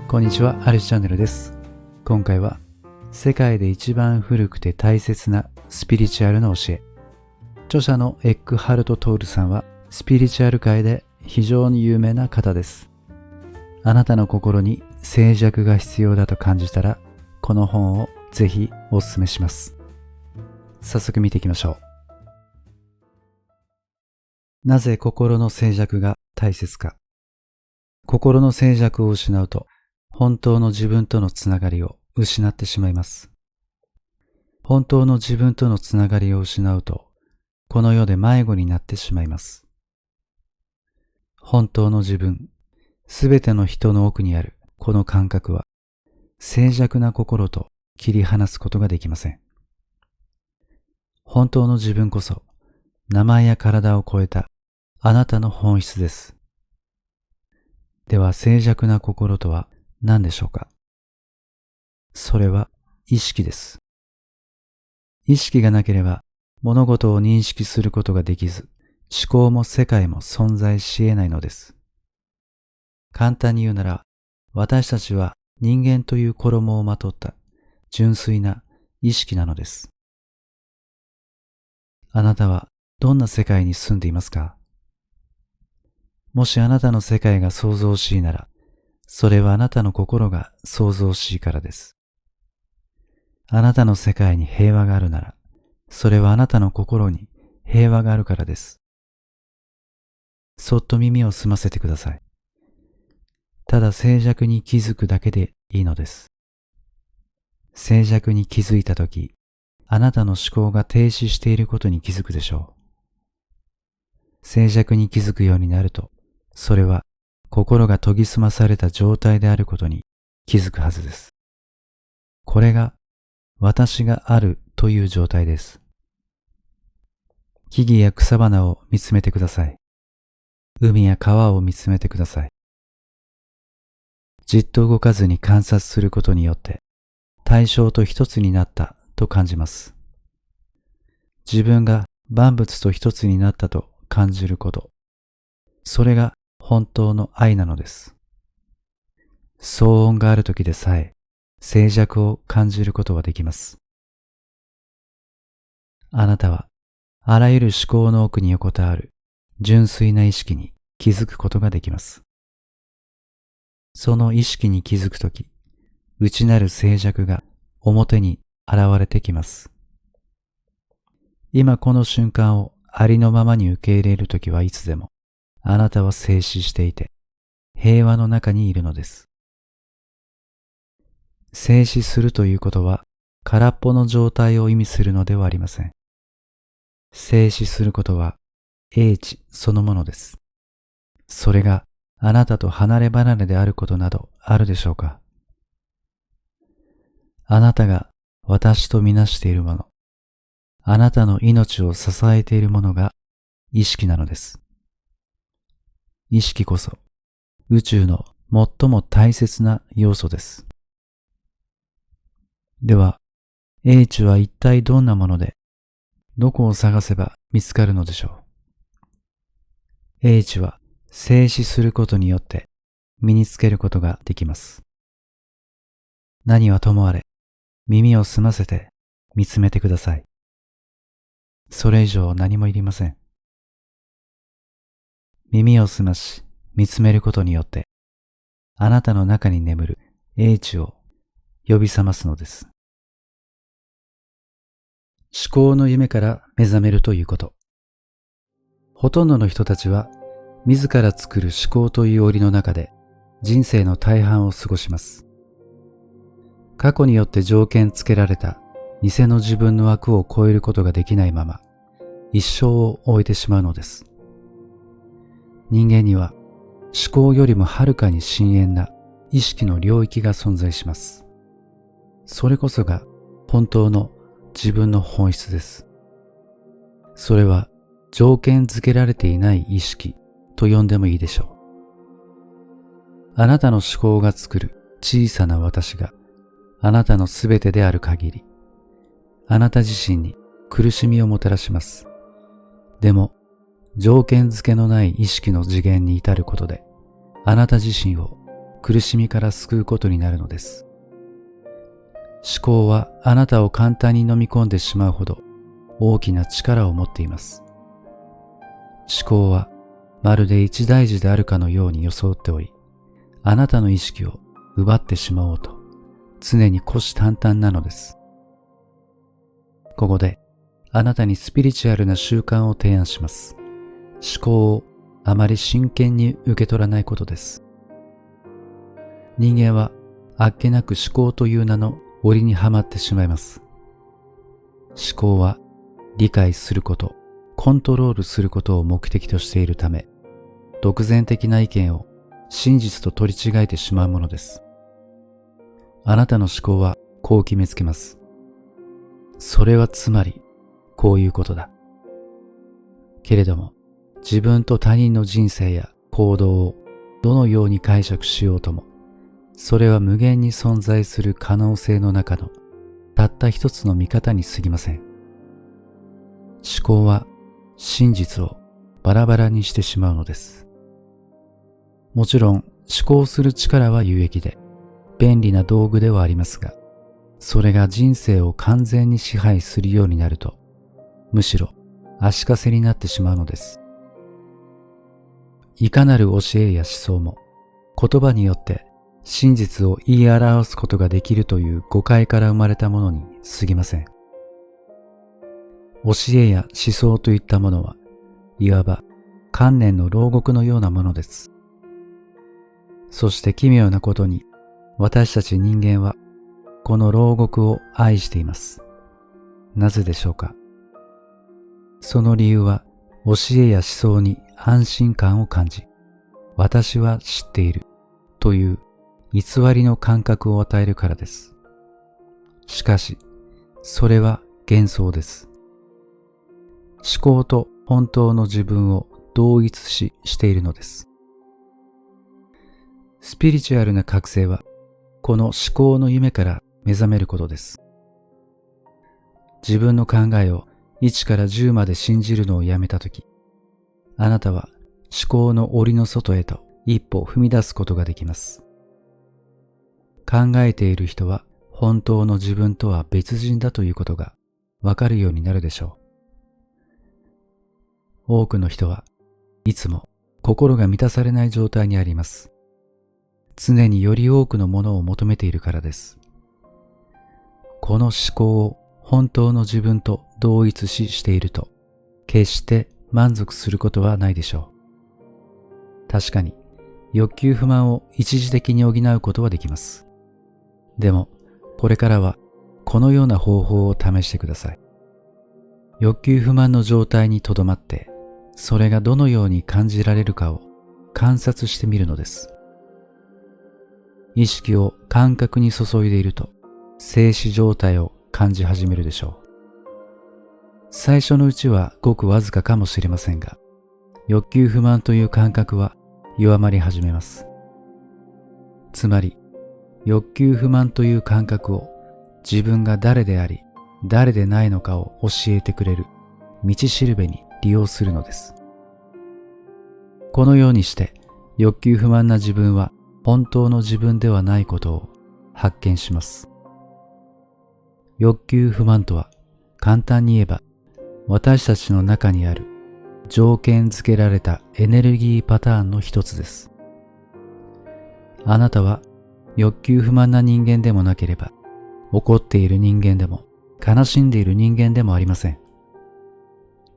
こんにちは、アリスチャンネルです。今回は世界で一番古くて大切なスピリチュアルの教え。著者のエックハルト・トールさんはスピリチュアル界で非常に有名な方です。あなたの心に静寂が必要だと感じたら、この本をぜひお勧めします。早速見ていきましょう。なぜ心の静寂が大切か。心の静寂を失うと、本当の自分とのつながりを失ってしまいます。本当の自分とのつながりを失うと、この世で迷子になってしまいます。本当の自分、すべての人の奥にあるこの感覚は、静寂な心と切り離すことができません。本当の自分こそ、名前や体を超えたあなたの本質です。では、静寂な心とは何でしょうか。それは意識です。意識がなければ物事を認識することができず、思考も世界も存在し得ないのです。簡単に言うなら、私たちは人間という衣をまとった純粋な意識なのです。あなたはどんな世界に住んでいますか？もしあなたの世界が創造しいなら、それはあなたの心が創造しいからです。あなたの世界に平和があるなら、それはあなたの心に平和があるからです。そっと耳を澄ませてください。ただ静寂に気づくだけでいいのです。静寂に気づいたとき、あなたの思考が停止していることに気づくでしょう。静寂に気づくようになると、それは心が研ぎ澄まされた状態であることに気づくはずです。これが私があるという状態です。木々や草花を見つめてください。海や川を見つめてください。じっと動かずに観察することによって対象と一つになったと感じます。自分が万物と一つになったと感じること。それが本当の愛なのです。騒音があるときでさえ静寂を感じることはできます。あなたはあらゆる思考の奥に横たわる純粋な意識に気づくことができます。その意識に気づくとき、内なる静寂が表に現れてきます。今この瞬間をありのままに受け入れるときはいつでも、あなたは静止していて、平和の中にいるのです。静止するということは、空っぽの状態を意味するのではありません。静止することは、英知そのものです。それがあなたと離れ離れであることなどあるでしょうか？あなたが私とみなしているもの、あなたの命を支えているものが意識なのです。意識こそ宇宙の最も大切な要素です。では、英知は一体どんなもので、どこを探せば見つかるのでしょう。英知は静止することによって身につけることができます。何はともあれ、耳を澄ませて見つめてください。それ以上何もいりません。耳を澄まし、見つめることによって、あなたの中に眠る英知を呼び覚ますのです。思考の夢から目覚めるということ。ほとんどの人たちは、自ら作る思考という檻の中で、人生の大半を過ごします。過去によって条件付けられた偽の自分の枠を超えることができないまま、一生を終えてしまうのです。人間には、思考よりもはるかに深遠な意識の領域が存在します。それこそが本当の自分の本質です。それは条件付けられていない意識と呼んでもいいでしょう。あなたの思考が作る小さな私があなたのすべてである限り、あなた自身に苦しみをもたらします。でも、条件付けのない意識の次元に至ることで、あなた自身を苦しみから救うことになるのです。思考はあなたを簡単に飲み込んでしまうほど大きな力を持っています。思考はまるで一大事であるかのように装っており、あなたの意識を奪ってしまおうと常に虎視眈々なのです。ここであなたにスピリチュアルな習慣を提案します。思考をあまり真剣に受け取らないことです。人間はあっけなく思考という名の檻にはまってしまいます。思考は理解すること、コントロールすることを目的としているため、独善的な意見を真実と取り違えてしまうものです。あなたの思考はこう決めつけます。それはつまりこういうことだ。けれども、自分と他人の人生や行動をどのように解釈しようとも、それは無限に存在する可能性の中のたった一つの見方に過ぎません。思考は真実をバラバラにしてしまうのです。もちろん思考する力は有益で便利な道具ではありますが、それが人生を完全に支配するようになると、むしろ足かせになってしまうのです。いかなる教えや思想も言葉によって真実を言い表すことができるという誤解から生まれたものに過ぎません。教えや思想といったものは、いわば観念の牢獄のようなものです。そして奇妙なことに、私たち人間はこの牢獄を愛しています。なぜでしょうか。その理由は、教えや思想に安心感を感じ、私は知っているという偽りの感覚を与えるからです。しかし、それは幻想です。思考と本当の自分を同一視しているのです。スピリチュアルな覚醒は、この思考の夢から目覚めることです。自分の考えを1から10まで信じるのをやめたとき、あなたは思考の檻の外へと一歩踏み出すことができます。考えている人は本当の自分とは別人だということがわかるようになるでしょう。多くの人はいつも心が満たされない状態にあります。常により多くのものを求めているからです。この思考を本当の自分と同一視していると、決して満足することはないでしょう。確かに欲求不満を一時的に補うことはできます。でも、これからはこのような方法を試してください。欲求不満の状態にとどまって、それがどのように感じられるかを観察してみるのです。意識を感覚に注いでいると、静止状態を感じ始めるでしょう。最初のうちはごくわずかかもしれませんが、欲求不満という感覚は弱まり始めます。つまり、欲求不満という感覚を自分が誰であり、誰でないのかを教えてくれる道しるべに利用するのです。このようにして欲求不満な自分は本当の自分ではないことを発見します。欲求不満とは簡単に言えば私たちの中にある条件付けられたエネルギーパターンの一つです。あなたは欲求不満な人間でもなければ怒っている人間でも悲しんでいる人間でもありません。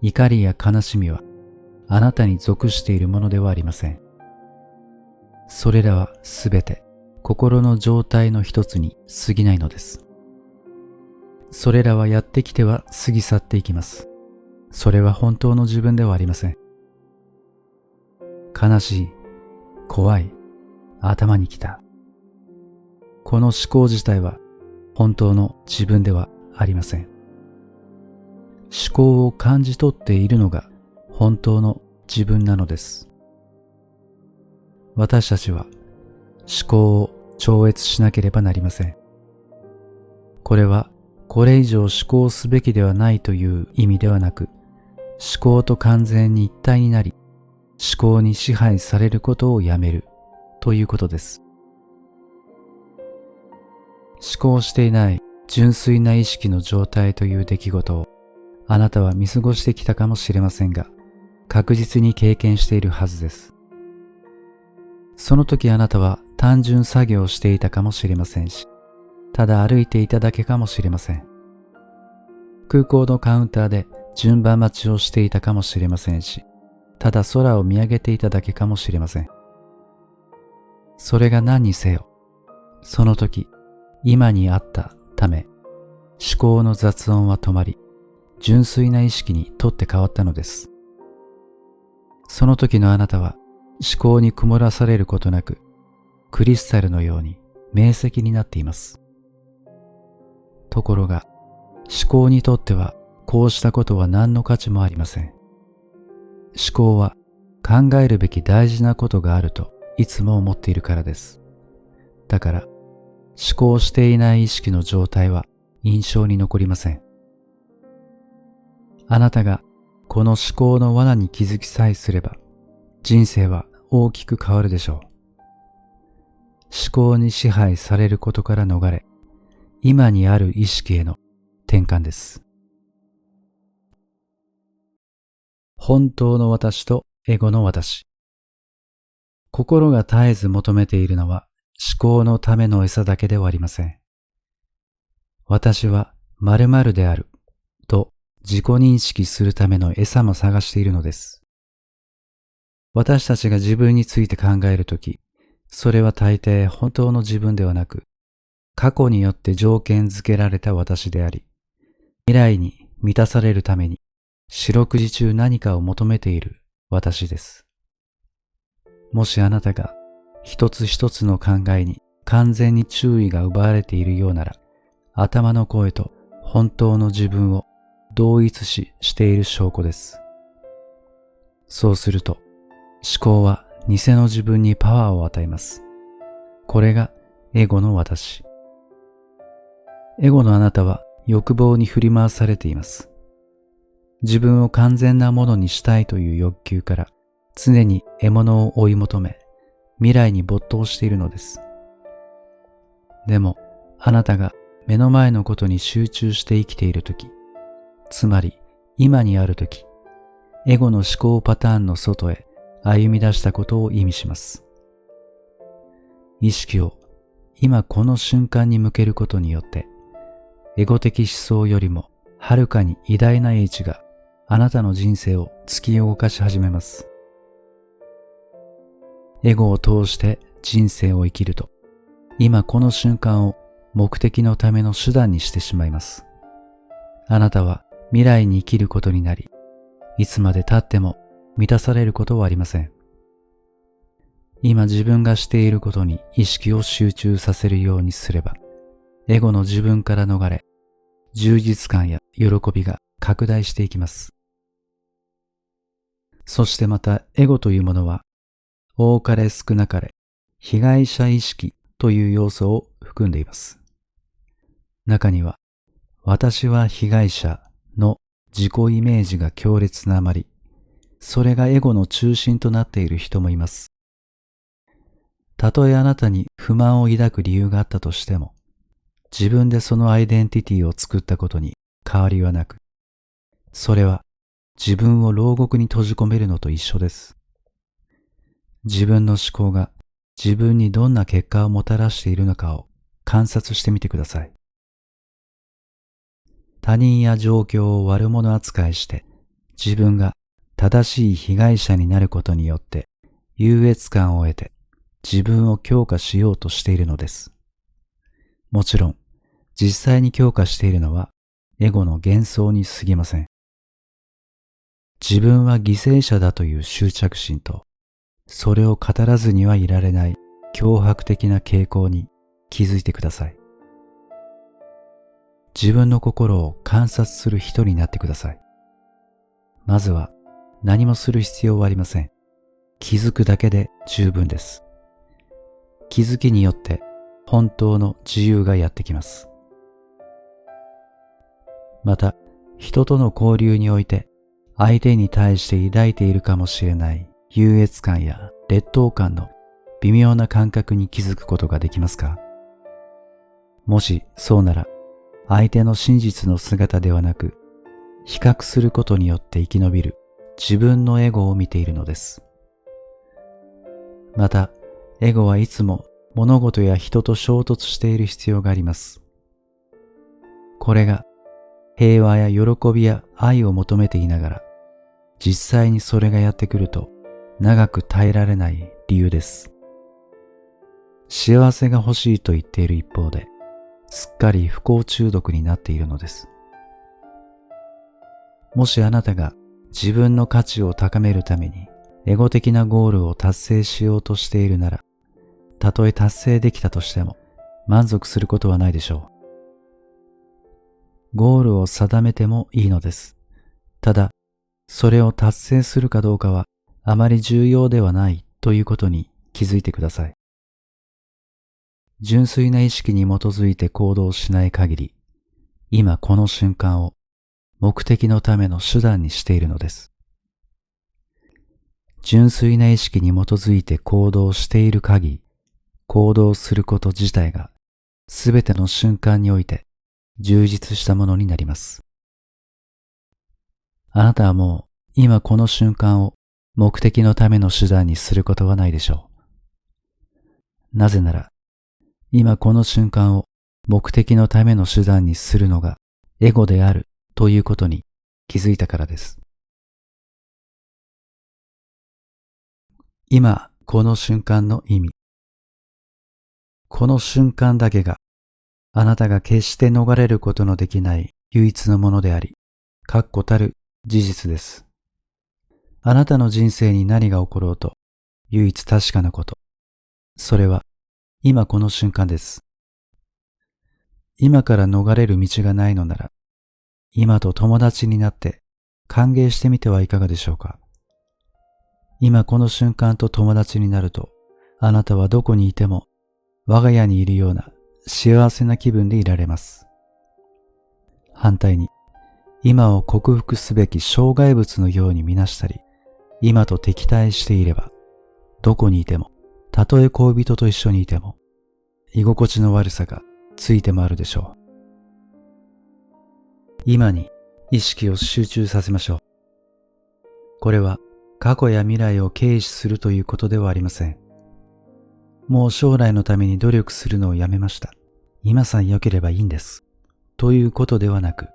怒りや悲しみはあなたに属しているものではありません。それらはすべて心の状態の一つに過ぎないのです。それらはやってきては過ぎ去っていきます。それは本当の自分ではありません。悲しい、怖い、頭にきた。この思考自体は本当の自分ではありません。思考を感じ取っているのが本当の自分なのです。私たちは思考を超越しなければなりません。これはこれ以上思考すべきではないという意味ではなく、思考と完全に一体になり、思考に支配されることをやめるということです。考していない純粋な意識の状態という出来事をあなたは見過ごしてきたかもしれませんが、確実に経験しているはずです。その時あなたは単純作業をしていたかもしれませんし、ただ歩いていただけかもしれません。空港のカウンターで順番待ちをしていたかもしれませんし、ただ空を見上げていただけかもしれません。それが何にせよ、その時、今にあったため、思考の雑音は止まり、純粋な意識にとって変わったのです。その時のあなたは思考に曇らされることなく、クリスタルのように明晰になっています。ところが、思考にとってはこうしたことは何の価値もありません。思考は考えるべき大事なことがあるといつも思っているからです。だから、思考していない意識の状態は印象に残りません。あなたがこの思考の罠に気づきさえすれば、人生は大きく変わるでしょう。思考に支配されることから逃れ、今にある意識への転換です。本当の私とエゴの私。心が絶えず求めているのは思考のための餌だけではありません。私は〇〇であると自己認識するための餌も探しているのです。私たちが自分について考えるとき、それは大抵本当の自分ではなく、過去によって条件付けられた私であり、未来に満たされるために四六時中何かを求めている私です。もしあなたが一つ一つの考えに完全に注意が奪われているようなら、頭の声と本当の自分を同一視している証拠です。そうすると、思考は偽の自分にパワーを与えます。これがエゴの私。エゴのあなたは欲望に振り回されています。自分を完全なものにしたいという欲求から常に獲物を追い求め、未来に没頭しているのです。でも、あなたが目の前のことに集中して生きているとき、つまり今にあるとき、エゴの思考パターンの外へ歩み出したことを意味します。意識を今この瞬間に向けることによって、エゴ的思想よりもはるかに偉大な英知があなたの人生を突き動かし始めます。エゴを通して人生を生きると、今この瞬間を目的のための手段にしてしまいます。あなたは未来に生きることになり、いつまで経っても満たされることはありません。今自分がしていることに意識を集中させるようにすれば、エゴの自分から逃れ、充実感や喜びが拡大していきます。そしてまたエゴというものは、多かれ少なかれ被害者意識という要素を含んでいます。中には、私は被害者の自己イメージが強烈なあまり、それがエゴの中心となっている人もいます。たとえあなたに不満を抱く理由があったとしても、自分でそのアイデンティティを作ったことに変わりはなく、それは自分を牢獄に閉じ込めるのと一緒です。自分の思考が自分にどんな結果をもたらしているのかを観察してみてください。他人や状況を悪者扱いして自分が正しい被害者になることによって優越感を得て自分を強化しようとしているのです。もちろん実際に強化しているのはエゴの幻想に過ぎません。自分は犠牲者だという執着心とそれを語らずにはいられない脅迫的な傾向に気づいてください。自分の心を観察する人になってください。まずは何もする必要はありません。気づくだけで十分です。気づきによって本当の自由がやってきます。また、人との交流において相手に対して抱いているかもしれない優越感や劣等感の微妙な感覚に気づくことができますか？もしそうなら、相手の真実の姿ではなく、比較することによって生き延びる自分のエゴを見ているのです。また、エゴはいつも物事や人と衝突している必要があります。これが平和や喜びや愛を求めていながら、実際にそれがやってくると長く耐えられない理由です。幸せが欲しいと言っている一方で、すっかり不幸中毒になっているのです。もしあなたが自分の価値を高めるためにエゴ的なゴールを達成しようとしているなら、たとえ達成できたとしても満足することはないでしょう。ゴールを定めてもいいのです。ただ、それを達成するかどうかはあまり重要ではないということに気づいてください。純粋な意識に基づいて行動しない限り、今この瞬間を目的のための手段にしているのです。純粋な意識に基づいて行動している限り、行動すること自体がすべての瞬間において充実したものになります。あなたはもう今この瞬間を目的のための手段にすることはないでしょう。なぜなら、今この瞬間を目的のための手段にするのがエゴであるということに気づいたからです。今この瞬間の意味。この瞬間だけがあなたが決して逃れることのできない唯一のものであり、確固たる事実です。あなたの人生に何が起ころうと唯一確かなこと。それは今この瞬間です。今から逃れる道がないのなら、今と友達になって歓迎してみてはいかがでしょうか。今この瞬間と友達になると、あなたはどこにいても我が家にいるような幸せな気分でいられます。反対に、今を克服すべき障害物のようにみなしたり、今と敵対していれば、どこにいても、たとえ恋人と一緒にいても、居心地の悪さがついて回るでしょう。今に意識を集中させましょう。これは過去や未来を軽視するということではありません。もう将来のために努力するのをやめました。今さえ良ければいいんです。ということではなく、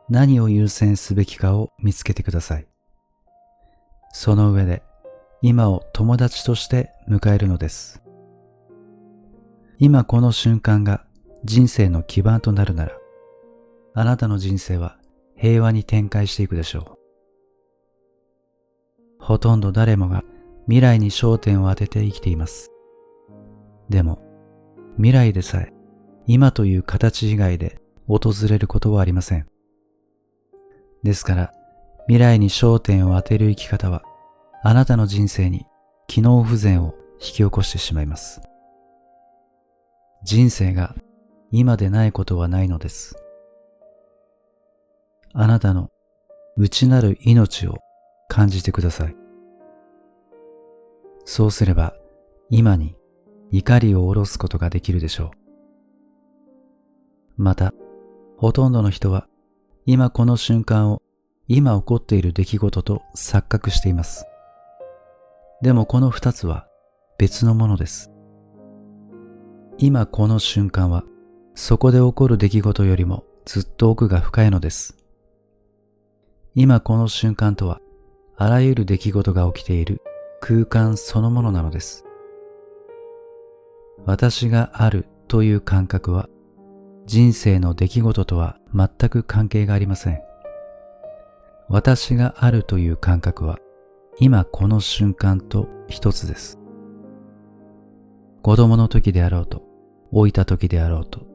何を優先すべきかを見つけてください。その上で、今を友達として迎えるのです。今この瞬間が人生の基盤となるなら、あなたの人生は平和に展開していくでしょう。ほとんど誰もが未来に焦点を当てて生きています。でも、未来でさえ今という形以外で訪れることはありません。ですから、未来に焦点を当てる生き方は、あなたの人生に機能不全を引き起こしてしまいます。人生が今でないことはないのです。あなたの内なる命を感じてください。そうすれば、今に怒りを下ろすことができるでしょう。また、ほとんどの人は、今この瞬間を今起こっている出来事と錯覚しています。でもこの二つは別のものです。今この瞬間はそこで起こる出来事よりもずっと奥が深いのです。今この瞬間とはあらゆる出来事が起きている空間そのものなのです。私があるという感覚は人生の出来事とは全く関係がありません。私があるという感覚は今この瞬間と一つです。子供の時であろうと、老いた時であろうと、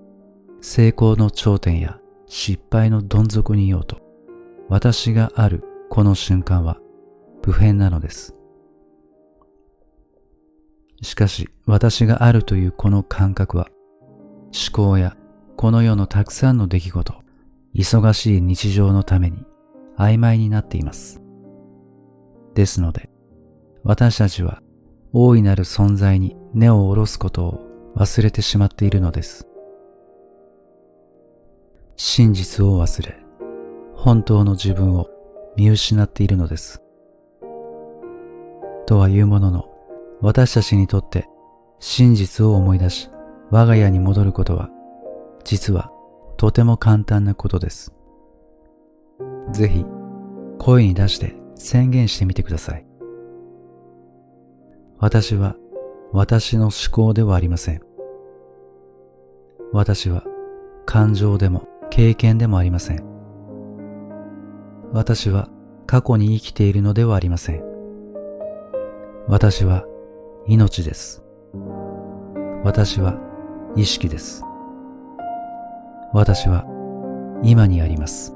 成功の頂点や失敗のどん底にいようと、私があるこの瞬間は不変なのです。しかし私があるというこの感覚は、思考やこの世のたくさんの出来事、忙しい日常のために曖昧になっています。ですので、私たちは大いなる存在に根を下ろすことを忘れてしまっているのです。真実を忘れ、本当の自分を見失っているのです。とはいうものの、私たちにとって真実を思い出し、我が家に戻ることは、実はとても簡単なことです。ぜひ、声に出して宣言してみてください。私は私の思考ではありません。私は感情でも経験でもありません。私は過去に生きているのではありません。私は命です。私は意識です。私は今にあります。